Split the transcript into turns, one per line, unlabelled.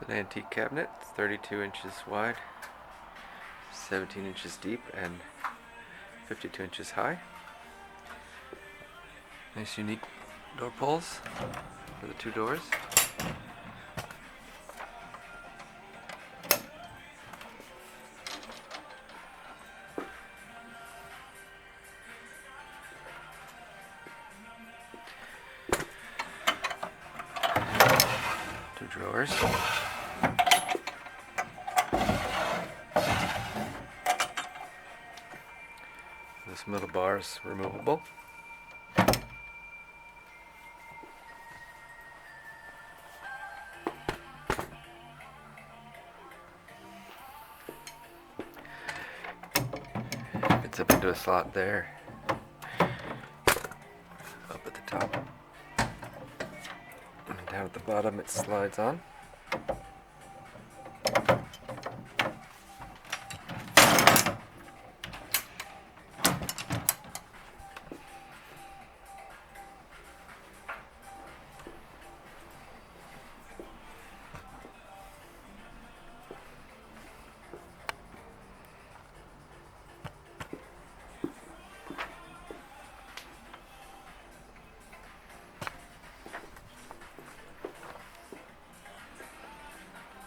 An antique cabinet, 32 inches wide, 17 inches deep, and 52 inches high. Nice unique door pulls for the two doors. Two drawers. This middle bar is removable. It's up into a slot there. Up at the top. And down at the bottom it slides on.